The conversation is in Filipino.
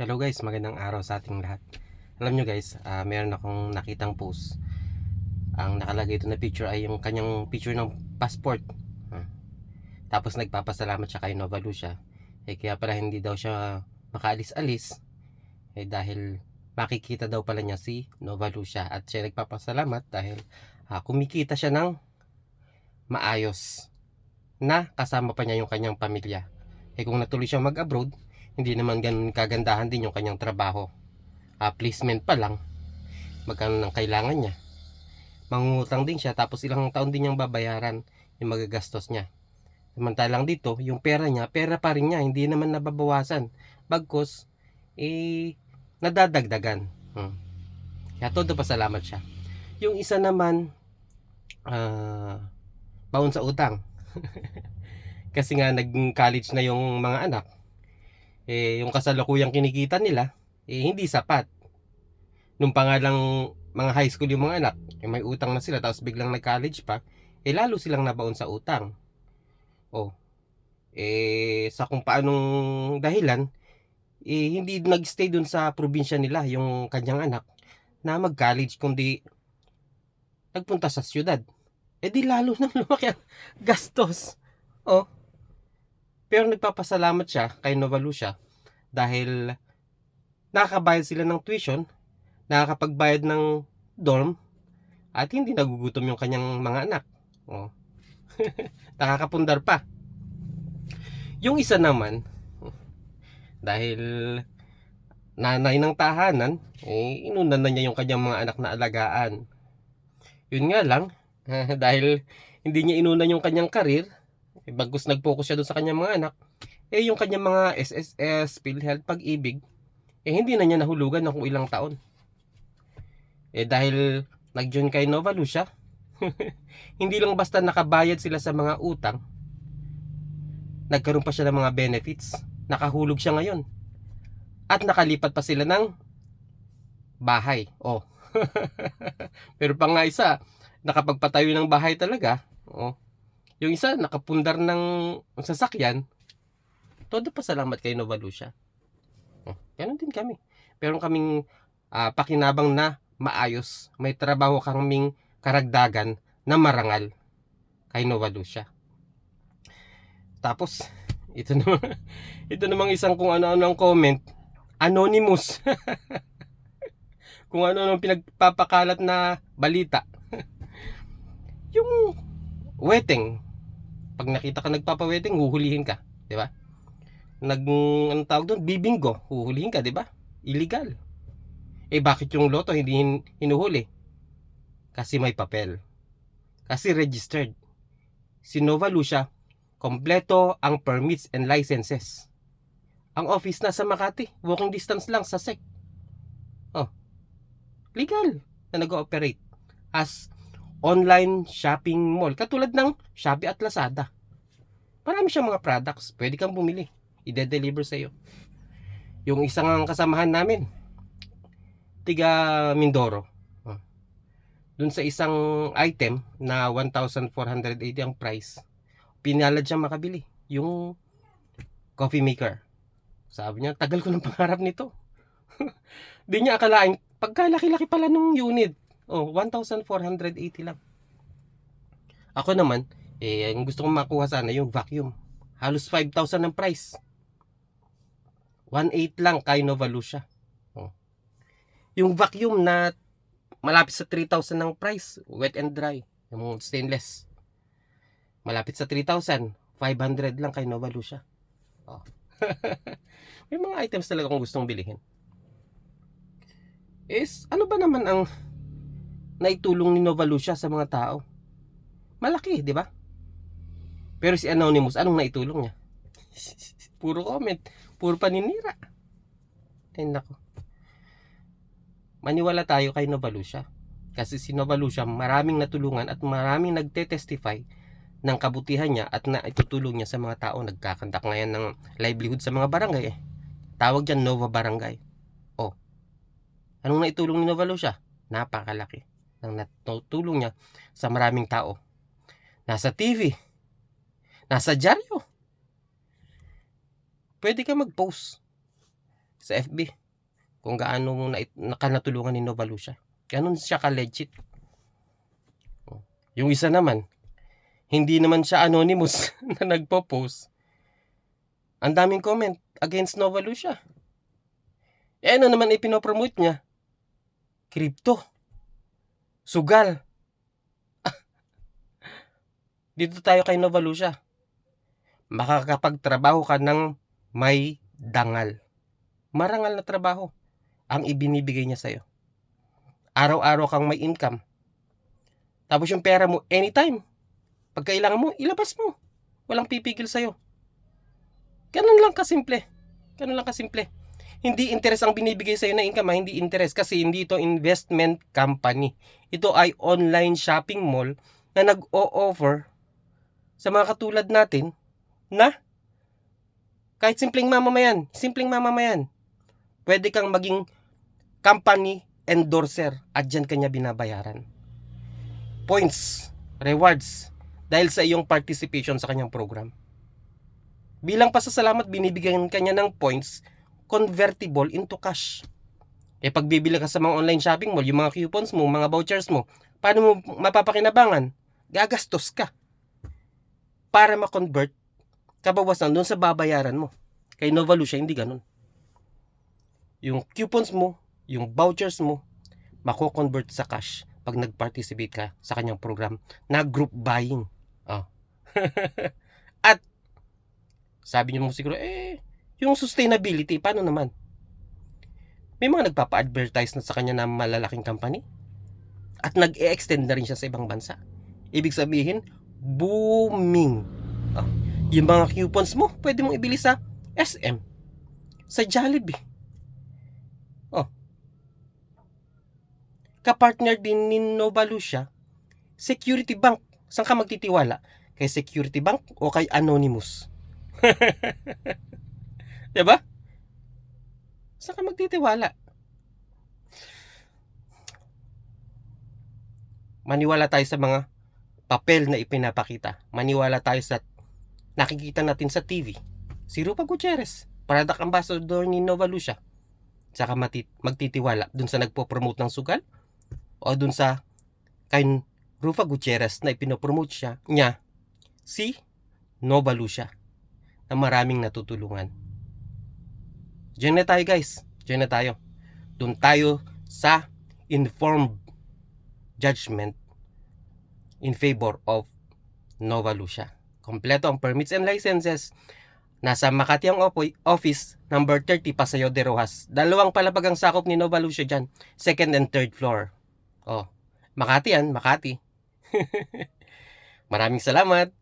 Hello guys, magandang araw sa ating lahat. Alam nyo guys, meron akong nakitang post. Ang nakalagay ito na picture ay yung kanyang picture ng passport. Ah, Tapos nagpapasalamat siya kay Nova Lucia. Kaya pala hindi daw siya makaalis-alis. Dahil makikita daw pala niya si Nova Lucia. At siya nagpapasalamat dahil kumikita siya ng maayos. Na kasama pa niya yung kanyang pamilya. Kung natuloy siya mag-abroad, hindi naman ganun kagandahan din yung kanyang trabaho. Placement pa lang, magkano nang kailangan niya. Mangungutang din siya, tapos ilang taon din niyang babayaran yung magagastos niya. Samantalang dito, yung pera niya, pera pa rin niya, hindi naman nababawasan. Bagkus, nadadagdagan. Kaya todo pasalamat siya. Yung isa naman, baon sa utang. Kasi nga nag-college na yung mga anak, yung kasalukuyang kinikita nila, hindi sapat. Nung pa nga lang mga high school yung mga anak, may utang na sila, tapos biglang nag-college pa, lalo silang nabaon sa utang. Oh, sa kung paanong dahilan, hindi nag-stay dun sa probinsya nila yung kanyang anak na mag-college, kundi nagpunta sa syudad. Di lalo nang lumaki ang gastos. Oh, pero nagpapasalamat siya kay Nova Lucia dahil nakakabayad sila ng tuition, nakakapagbayad ng dorm, at hindi nagugutom yung kanyang mga anak. Oh, nakakapundar pa. Yung isa naman, dahil nanay ng tahanan, inunan na niya yung kanyang mga anak na alagaan. Yun nga lang, dahil hindi niya inunan yung kanyang karir, bagkus nag-focus siya doon sa kanyang mga anak, yung kanyang mga SSS, PhilHealth, Pag-ibig, hindi na niya nahulugan ng kung ilang taon. Dahil nag-join kay Nova Lucia, hindi lang basta nakabayad sila sa mga utang, nagkaroon pa siya ng mga benefits. Nakahulog siya ngayon. At nakalipat pa sila ng bahay. Oh. Pero pa nga isa, nakapagpatayo ng bahay talaga. Oh. Yung isa, nakapundar ng sasakyan. Todo pa salamat kay Nova Lucia. Oh. Ganun din kami. Pero kaming pakinabang na maayos. May trabaho kaming karagdagan na marangal kay Nova Lucia. Tapos, ito naman, ito namang isang kung ano-ano ang comment. Anonymous. Kung ano-ano pinagpapakalat na balita. Yung wedding, pag nakita ka nagpapa-wedding, huhulihin ka, 'di ba? Anong tawag doon? Bibinggo, huhulihin ka, 'di ba? Illegal. Bakit yung loto hindi hinuhuli? Kasi may papel. Kasi registered. Si Nova Lucia, kompleto ang permits and licenses. Ang office na sa Makati, walking distance lang sa SEC. Oh, legal na nag-ooperate as online shopping mall. Katulad ng Shopee at Lazada. Marami siyang mga products. Pwede kang bumili. I-deliver sa iyo. Yung isang kasamahan namin, tiga Mindoro. Dun sa isang item na 1,480 ang price, pinalad siya makabili. Yung coffee maker. Sabi niya, tagal ko ng pangarap nito. Di niya akalain, pagkalaki-laki pala nung unit. 1,480 lang. Ako naman, ang gusto kong makuha sana yung vacuum. Halos 5,000 ang price. 1,800 lang kay Nova Lucia. Yung vacuum na malapit sa 3,000 ng price, wet and dry, yung stainless. Malapit sa 3,000, 500 lang kay Nova Lucia. May mga items talaga kung gustong bilihin. Ano ba naman ang naitulong ni Nova Lucia sa mga tao? Malaki, di ba? Pero si Anonymous, anong naitulong niya? Puro comment, puro paninira. Ay nako. Maniwala tayo kay Nova Lucia. Kasi si Nova Lucia maraming natulungan at maraming nagte-testify ng kabutihan niya at na itutulong niya sa mga tao. Nagkakandak ngayon ng livelihood sa mga barangay. Tawag dyan Nova Barangay. Anong naitulong ni Nova Lucia? Napakalaki ng natutulong niya sa maraming tao. Nasa TV, nasa dyaryo. Pwede ka mag-post sa FB kung gaano nakanatulungan ni Nova Lucia. Ganun siya ka-legit. Yung isa naman, hindi naman siya anonymous na nagpo-post. Ang daming comment against Nova Lucia. Ano naman ipinopromote niya? Crypto. Sugal. Dito tayo kay Nova Lucia. Makakapagtrabaho ka ng may dangal. Marangal na trabaho ang ibinibigay niya sa'yo. Araw-araw kang may income. Tapos yung pera mo, anytime. Pag kailangan mo, ilabas mo. Walang pipigil sa'yo. Ganun lang kasimple. Ganun lang kasimple. Hindi interest ang binibigay sa'yo na income. Hindi interest kasi hindi ito investment company. Ito ay online shopping mall na nag-o-offer sa mga katulad natin na kahit simpleng mamamayan, pwede kang maging company endorser at dyan kanya binabayaran. Points, rewards, dahil sa iyong participation sa kanyang program. Bilang pasasalamat, binibigyan kanya ng points convertible into cash. Pag bibili ka sa mga online shopping mall, yung mga coupons mo, mga vouchers mo, paano mo mapapakinabangan? Gagastos ka para ma-convert kabawasan doon sa babayaran mo. Kay Nova Lucia, hindi ganun. Yung coupons mo, yung vouchers mo, mako-convert sa cash pag nag-participate ka sa kanyang program na group buying. At sabi niyo mo siguro, yung sustainability, paano naman? May mga nagpapa-advertise na sa kanya na malalaking company at nag-e-extend na rin siya sa ibang bansa. Ibig sabihin, booming. Yung mga coupons mo, pwede mong ibili sa SM, sa Jollibee. Kapartner din ni Nova Lucia, Security Bank. Saan ka magtitiwala? Kay Security Bank o kay Anonymous? Diba? Saan ka magtitiwala? Maniwala tayo sa mga papel na ipinapakita. Maniwala tayo sa nakikita natin sa TV. Si Rufa Gutierrez, product ambassador ni Nova Lucia. Saka magtitiwala dun sa nagpo-promote ng sugal o dun sa kay Rufa Gutierrez na ipinopromote niya si Nova Lucia na maraming natutulungan. Diyan na tayo guys. Diyan na tayo. Doon tayo sa informed judgment in favor of Nova Lucia. Kompleto ang permits and licenses. Nasa Makati ang office, number 30 Paseo de Rojas. 2 palapag ang sakop ni Nova Lucia dyan. 2nd and 3rd floor. Makati yan, Makati. Maraming salamat.